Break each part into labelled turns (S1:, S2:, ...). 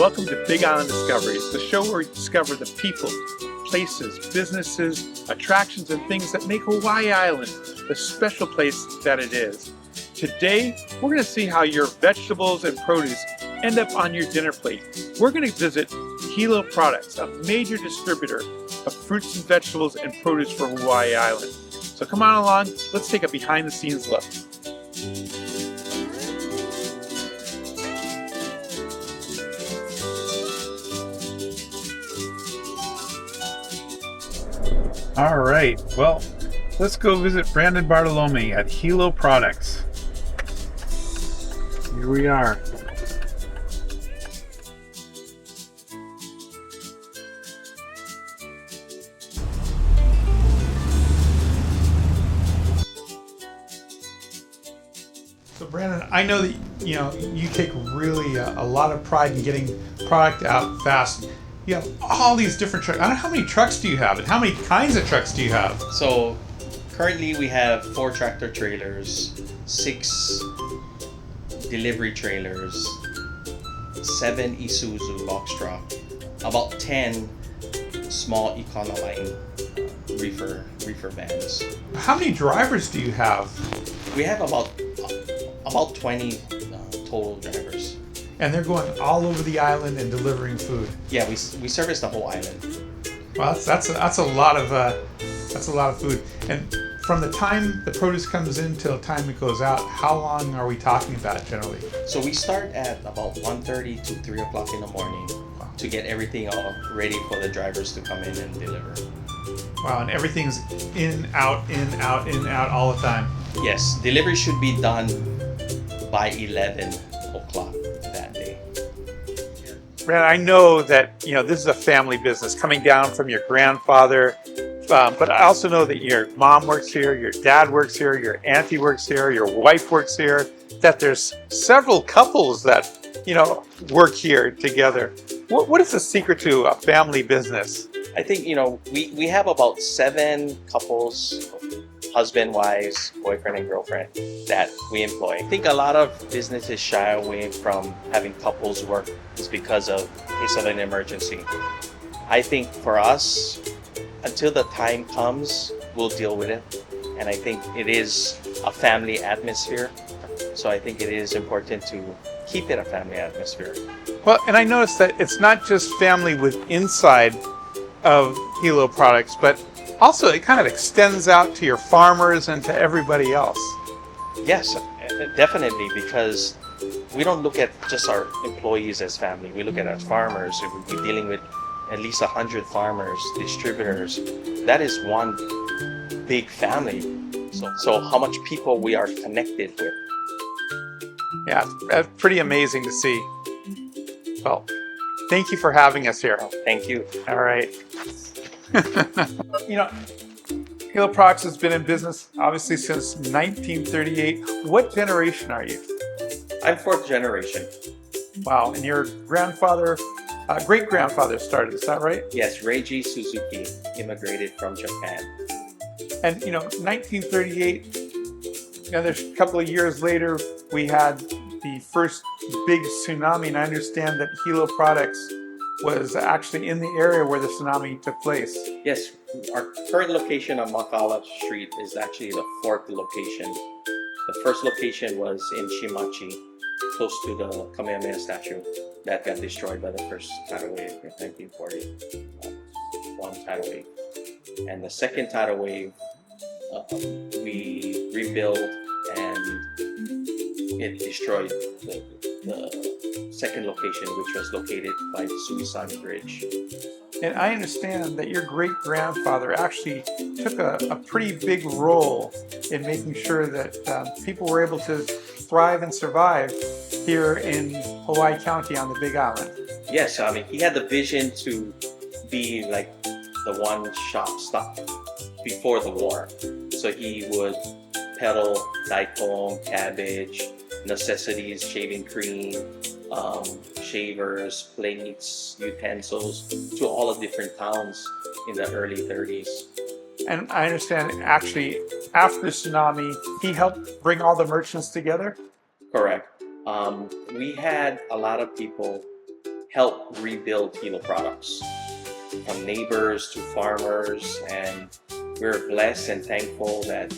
S1: Welcome to Big Island Discoveries, the show where we discover the people, places, businesses, attractions, and things that make Hawaii Island the special place that it is. Today, we're going to see how your vegetables and produce end up on your dinner plate. We're going to visit Hilo Products, a major distributor of fruits and vegetables and produce for Hawaii Island. So come on along, let's take a behind-the-scenes look. All right, well, let's go visit Brandon Bartolome at Hilo Products. Here we are. So Brandon, I know that you take really a lot of pride in getting product out fast. You have all these different trucks. I don't know, how many trucks do you have, and how many kinds of trucks do you have?
S2: So currently we have 4 tractor trailers, 6 delivery trailers, 7 Isuzu box truck, about 10 small Econoline reefer vans.
S1: How many drivers do you have?
S2: We have about 20 total drivers.
S1: And they're going all over the island and delivering food.
S2: Yeah, we service the whole island.
S1: Well, that's a lot of food. And from the time the produce comes in till the time it goes out, how long are we talking about generally?
S2: So we start at about 1:30 to 3 o'clock in the morning to get everything all ready for the drivers to come in and deliver.
S1: Wow, and everything's in, out all the time.
S2: Yes, delivery should be done by 11 o'clock that day.
S1: Brad, I know that this is a family business coming down from your grandfather, but I also know that your mom works here, your dad works here, your auntie works here, your wife works here, that there's several couples that work here together. What is the secret to a family business?
S2: I think we have about 7 couples, husband, wives, boyfriend and girlfriend that we employ. I think a lot of businesses shy away from having couples work is because of case of an emergency. I think for us, until the time comes, we'll deal with it. And I think it is a family atmosphere. So I think it is important to keep it a family atmosphere.
S1: Well, and I noticed that it's not just family with inside of Hilo Products, but also it kind of extends out to your farmers and to everybody else.
S2: Yes, definitely, because we don't look at just our employees as family. We look at our farmers. We're dealing with at least 100 farmers, distributors. That is one big family. So how much people we are connected with.
S1: Yeah, that's pretty amazing to see. Well, thank you for having us here.
S2: Oh, thank you.
S1: All right. Hilo Products has been in business obviously since 1938. What generation are you?
S2: I'm 4th generation.
S1: Wow, and your grandfather, great-grandfather started, is that right?
S2: Yes, Reiji Suzuki immigrated from Japan.
S1: And 1938, there's a couple of years later, we had the first big tsunami, and I understand that Hilo Products was actually in the area where the tsunami took place.
S2: Yes, our current location on Makala Street is actually the 4th location. The first location was in Shimachi, close to the Kamehameha statue that got destroyed by the first tidal wave in 1941 tidal wave. And the second tidal wave, we rebuilt and it destroyed the second location, which was located by the Sumisani Bridge.
S1: And I understand that your great-grandfather actually took a pretty big role in making sure that people were able to thrive and survive here in Hawaii County on the Big Island.
S2: Yes, I mean, he had the vision to be like the one-shop stop before the war. So he would peddle daikon, cabbage, necessities, shaving cream, shavers, plates, utensils to all the different towns in the early 30s.
S1: And I understand actually after the tsunami, he helped bring all the merchants together?
S2: Correct. We had a lot of people help rebuild Hilo products, from neighbors to farmers, and we're blessed and thankful that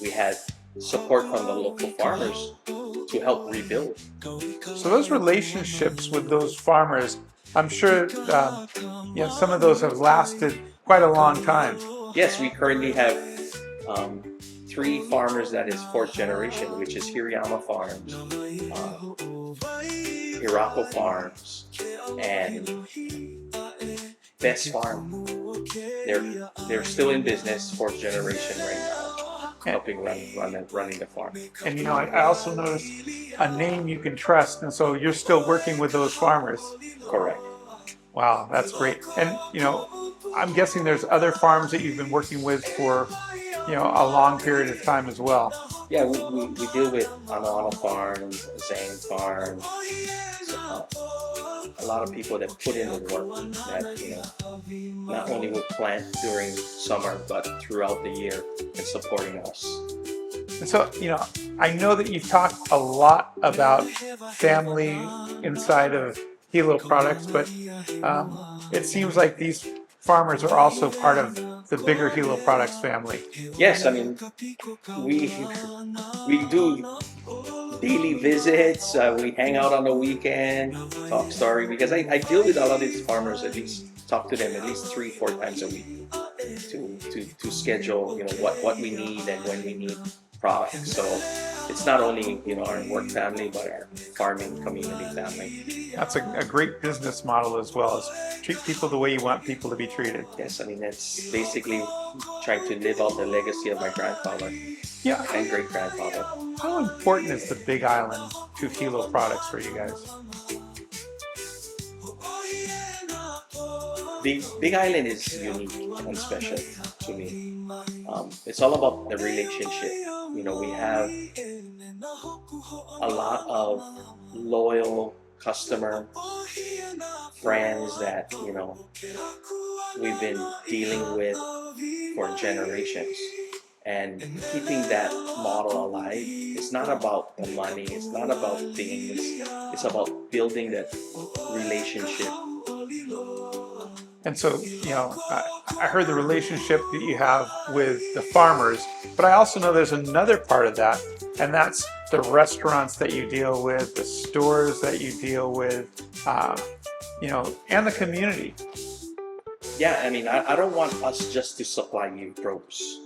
S2: we had support from the local farmers to help rebuild.
S1: So those relationships with those farmers, I'm sure some of those have lasted quite a long time.
S2: Yes, we currently have 3 farmers that is 4th generation, which is Hirayama Farms, Hirako Farms, and Best Farm. They're still in business, 4th generation right now, helping running the farm.
S1: And I also noticed a name you can trust, and so you're still working with those farmers.
S2: Correct.
S1: Wow, that's great. And I'm guessing there's other farms that you've been working with for a long period of time as well.
S2: Yeah, we deal with Ana Farms, Zhang Farms, a lot of people that put in the work that not only would plant during summer but throughout the year and supporting us.
S1: And so I know that you've talked a lot about family inside of Hilo products, but it seems like these farmers are also part of the bigger Hilo products family.
S2: Yes, I mean we do daily visits. We hang out on the weekend, talk story, because I deal with a lot of these farmers. At least talk to them at least 3-4 times a week to schedule what we need and when we need products. So it's not only our work family, but our farming community family.
S1: That's a great business model as well, as treat people the way you want people to be treated.
S2: Yes, I mean that's basically trying to live out the legacy of my grandfather and great grandfather.
S1: How important is the Big Island to Hilo products for you guys?
S2: Big Island is unique and special to me. It's all about the relationship. We have a lot of loyal customer friends that we've been dealing with for generations, and keeping that model alive. It's not about the money, it's not about things, it's about building that relationship.
S1: And so, I heard the relationship that you have with the farmers, but I also know there's another part of that, and that's the restaurants that you deal with, the stores that you deal with, and the community.
S2: Yeah, I mean, I don't want us just to supply you produce.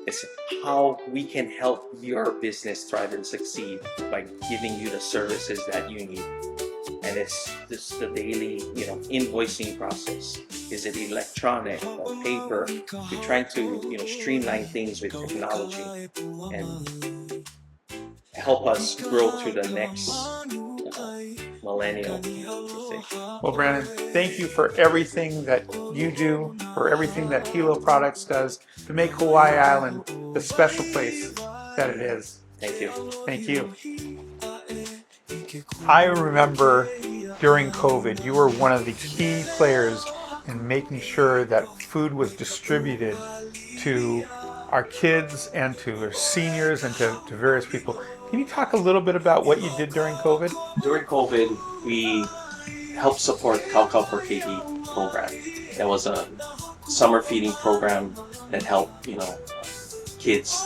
S2: It's how we can help your business thrive and succeed by giving you the services that you need. And it's just the daily, invoicing process. Is it electronic or paper? We're trying to, streamline things with technology and help us grow to the next millennial.
S1: Well, Brandon, thank you for everything that you do, for everything that Hilo Products does to make Hawaii Island the special place that it is.
S2: Thank you.
S1: Thank you. I remember during COVID, you were one of the key players in making sure that food was distributed to our kids and to our seniors and to various people. Can you talk a little bit about what you did during COVID?
S2: During COVID, we helped support Cow for KD program. That was a summer feeding program that helped, kids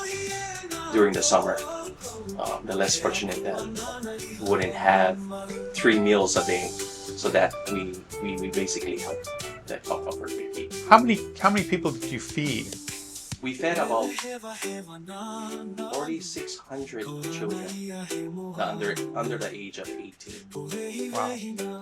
S2: during the summer. The less fortunate that wouldn't have 3 meals a day, so that we basically helped that Cow for KD.
S1: How many people did you feed?
S2: We fed about 4,600 children under the age of 18.
S1: Wow.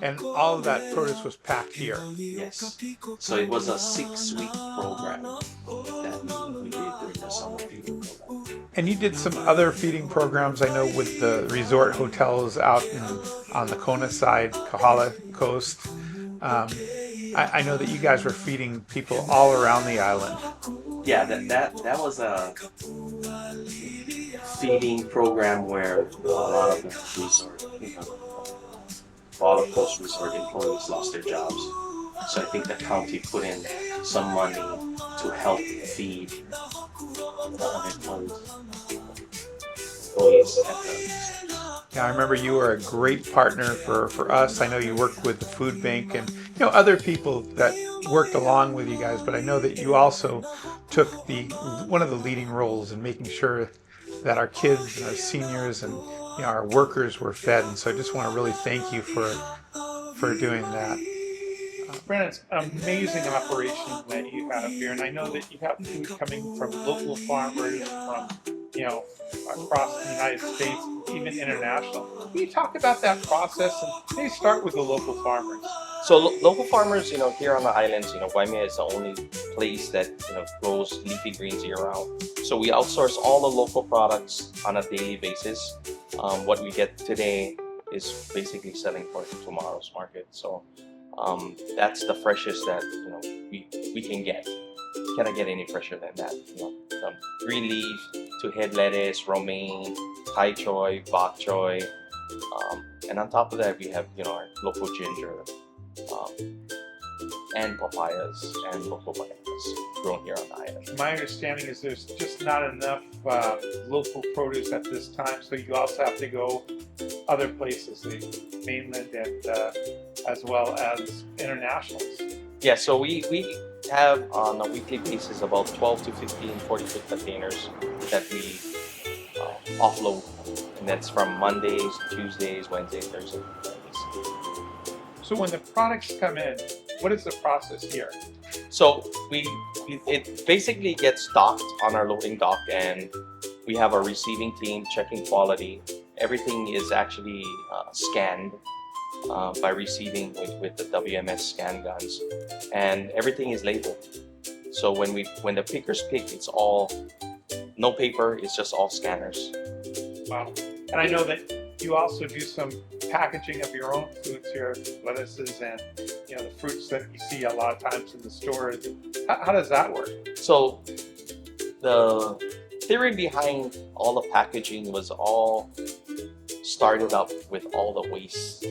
S1: And all of that produce was packed here?
S2: Yes. So it was a 6-week program that we did during the summer feeding program.
S1: And you did some other feeding programs, I know, with the resort hotels out on the Kona side, Kahala coast. I know that you guys were feeding people all around the island.
S2: Yeah, that was a feeding program where a lot of the resort, Olive Coast resort employees lost their jobs. So I think the county put in some money to help feed the unemployed employees at the resort.
S1: Yeah, I remember you were a great partner for us. I know you worked with the food bank and other people that worked along with you guys, but I know that you also took the one of the leading roles in making sure that our kids and our seniors and our workers were fed. And so I just want to really thank you for doing that. Brandon, it's an amazing operation that you have here, and I know that you have food coming from local farmers from, across the United States, even international. Can you talk about that process and maybe start with the local farmers?
S2: So local farmers, here on the islands, Waimea is the only place that grows leafy greens year round. So we outsource all the local products on a daily basis. What we get today is basically selling for tomorrow's market. So that's the freshest that we can get. Cannot get any fresher than that. From green leaf to head lettuce, romaine, tai choy, bok choy, and on top of that we have our local ginger. And papayas and local bananas grown here on the island.
S1: My understanding is there's just not enough local produce at this time, so you also have to go other places, the mainland and as well as internationals.
S2: Yeah, so we have on a weekly basis about 12 to 15 40-foot containers that we offload, and that's from Mondays, Tuesdays, Wednesdays, Thursdays, Fridays.
S1: So when the products come in, what is the process here?
S2: So it basically gets docked on our loading dock, and we have a receiving team checking quality. Everything is actually scanned by receiving with the WMS scan guns, and everything is labeled. So when the pickers pick, it's all no paper, it's just all scanners.
S1: Wow. And I know that you also do some packaging of your own foods here, lettuces and the fruits that you see a lot of times in the stores. How does that work?
S2: So the theory behind all the packaging was all started up with all the waste,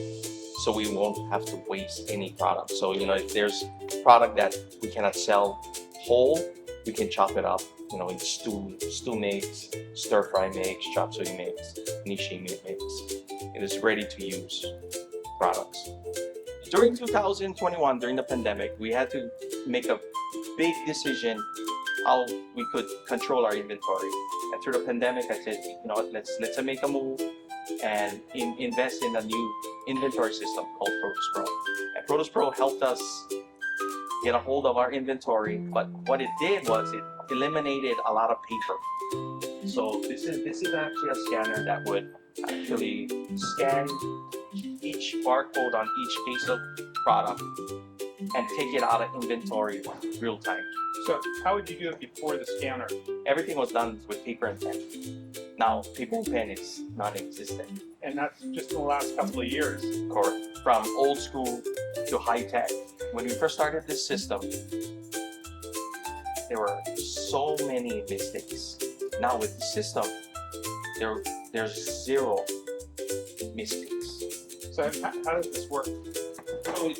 S2: so we won't have to waste any product. So if there's product that we cannot sell whole, we can chop it up in stew mix, stir fry mix, chop suey mix, nishi mix. It is ready to use products. During 2021, during the pandemic, we had to make a big decision how we could control our inventory. And through the pandemic, I said, let's make a move and invest in a new inventory system called Produce Pro. And Produce Pro helped us get a hold of our inventory, but what it did was it eliminated a lot of paper. So this is actually a scanner that would actually scan each barcode on each case of product and take it out of inventory real time.
S1: So how would you do it before the scanner?
S2: Everything was done with paper and pen. Now paper and pen is non-existent.
S1: And that's just in the last couple of years.
S2: Correct. From old school to high tech. When we first started this system, there were so many mistakes. Now with the system, there's zero mistakes.
S1: So how does this work?
S2: So it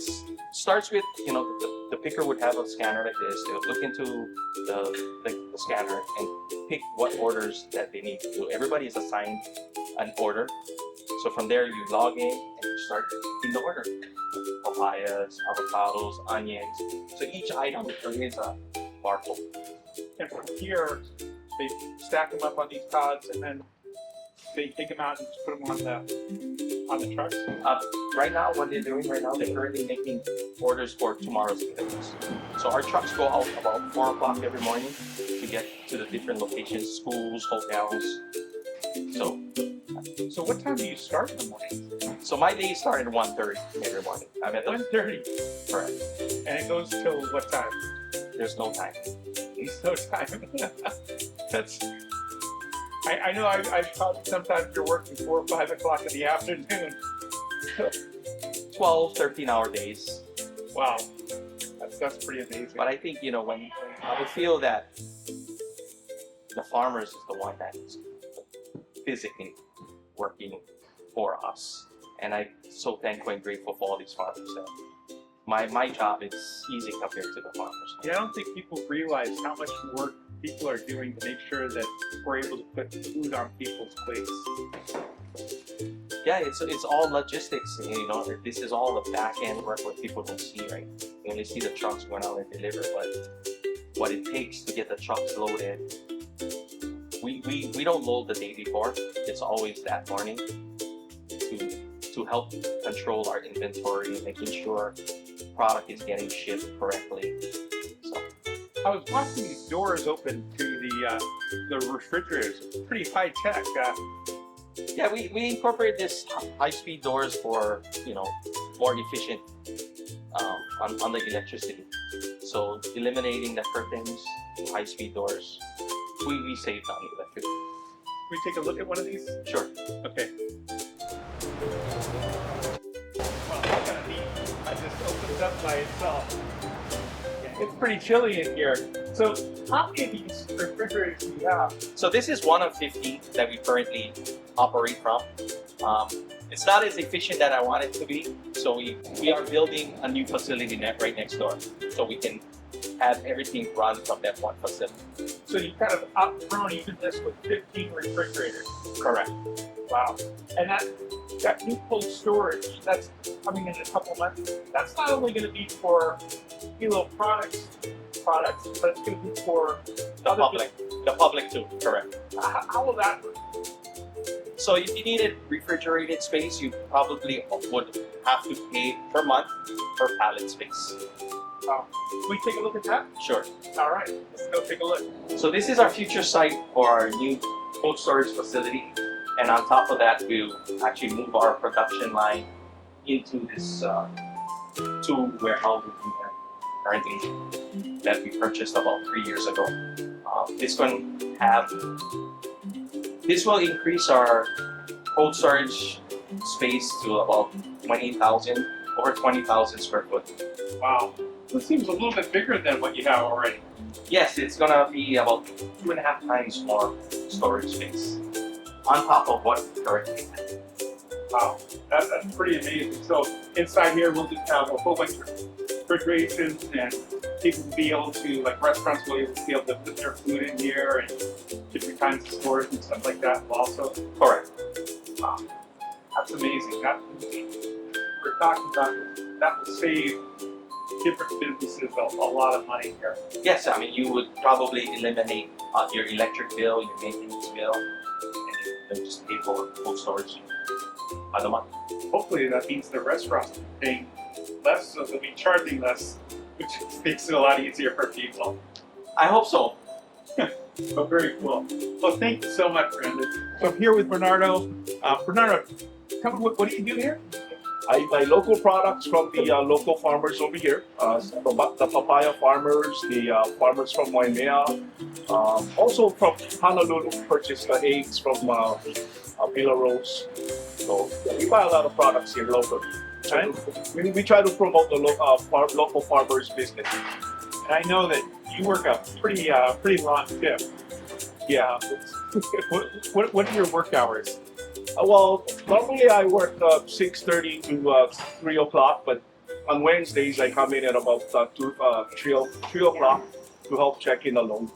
S2: starts with, the picker would have a scanner like this. They would look into the scanner and pick what orders that they need to do. Everybody is assigned an order. So from there, you log in and you start in the order. Papayas, avocados, onions. So each item there is a barcode.
S1: And from here, they stack them up on these pods, and then they take them out and just put them on the trucks.
S2: Right now, what they're doing right now, they're currently making orders for tomorrow's deliveries. So our trucks go out about 4 o'clock every morning to get to the different locations, schools, hotels.
S1: So what time do you start in the morning?
S2: So my day started at 1:30 every morning. I'm at
S1: 1:30.
S2: Correct.
S1: And it goes till what time?
S2: There's no time.
S1: There's no time. That's. I know I've thought sometimes you're working 4 or 5 o'clock in the afternoon.
S2: 12, 13-hour days.
S1: Wow, that's pretty amazing.
S2: But I think when I would feel that the farmers is the one that is physically working for us, and I'm so thankful and grateful for all these farmers that my job is easy compared to the farmers.
S1: Yeah, I don't think people realize how much work people are doing to make sure that we're able to put food on people's plates.
S2: Yeah, it's all logistics. You know, this is all the back end work what people don't see, right? You only see the trucks going out and deliver, but what it takes to get the trucks loaded. We don't load the day before. It's always that morning to help control our inventory, making sure product is getting shipped correctly. So
S1: I was watching these doors open to the refrigerators. Pretty high tech.
S2: yeah, we incorporate this high-speed doors for, you know, more efficient on the electricity. So eliminating the curtains, high-speed doors, we save on the electricity.
S1: Can we take a look at one of these?
S2: Sure.
S1: Okay. Well, that's kind of neat. It just opens up by itself. Yeah, it's pretty chilly in here. So how many of these refrigerators do you have?
S2: So this is one of 50 that we currently operate from. It's not as efficient that I want it to be, so we are building a new facility right next door, so we can have everything run from that one facility.
S1: So you kind of outgrown even this with 15 refrigerators.
S2: Correct.
S1: Wow. And that new cold storage that's coming in a couple months, that's not only going to be for Hilo products, but it's going to be for
S2: The public too. Correct.
S1: How will that work?
S2: So if you needed refrigerated space, you probably would have to pay per month per pallet space.
S1: Can we take a look at that?
S2: Sure.
S1: All right, let's go take a look.
S2: So this is our future site for our new cold storage facility, and on top of that, we'll actually move our production line into this two warehouses currently that we purchased about 3 years ago. This will increase our cold storage space to about over 20,000 square foot.
S1: Wow, this seems a little bit bigger than what you have already.
S2: Yes, it's gonna be about 2.5 times more storage space on top of what we currently have.
S1: Wow, that's pretty amazing. So inside here, we'll just have a whole bunch of refrigerations, and people will be able to, like restaurants will be able to put their food in here, and different kinds of storage and stuff like that also.
S2: Correct.
S1: Wow, that's amazing. We're talking about that will save different businesses a lot of money here.
S2: Yes, I mean you would probably eliminate your electric bill, your maintenance bill, and just pay for cold storage by the month.
S1: Hopefully that means the restaurants will be paying less, so they'll be charging less, which makes it a lot easier for people.
S2: I hope so.
S1: Oh, very cool. Well, thank you so much, Brandon. So I'm here with Bernardo. Bernardo, tell me, what do you do here?
S3: I buy local products from the local farmers over here, the papaya farmers, the farmers from Waimea, also from Honolulu, purchase the eggs from Belarus. So we buy a lot of products here locally.
S1: Right?
S3: We try to promote the local farmers' business.
S1: And I know that you work a pretty long shift.
S3: Yeah.
S1: What are your work hours?
S3: Well, normally I work 6:30 to 3 o'clock, but on Wednesdays I come in at about 3 o'clock to help check in the load.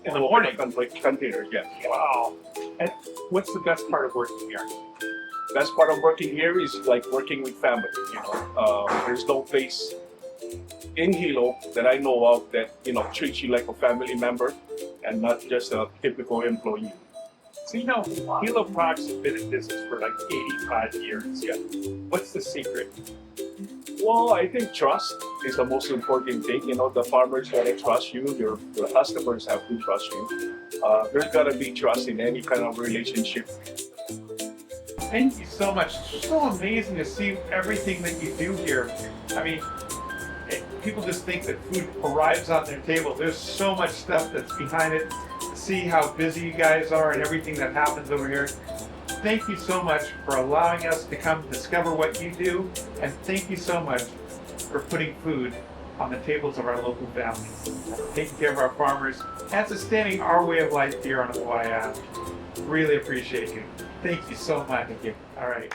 S1: In the morning?
S3: Containers, yeah.
S1: Wow. And what's the best part of working here?
S3: Best part of working here is like working with family. You know, there's no place in Hilo that I know of that treats you like a family member and not just a typical employee.
S1: So Hilo Products has been in business for like 85 years.
S3: Yeah.
S1: What's the secret?
S3: Well, I think trust is the most important thing. The farmers gotta trust you. Your customers have to trust you. There's gotta be trust in any kind of relationship.
S1: Thank you so much. It's so amazing to see everything that you do here. I mean, people just think that food arrives on their table. There's so much stuff that's behind it. See how busy you guys are and everything that happens over here. Thank you so much for allowing us to come discover what you do, and thank you so much for putting food on the tables of our local families, taking care of our farmers, and sustaining our way of life here on Hawaii Island. Really appreciate you. Thank you so much. Thank you. All right.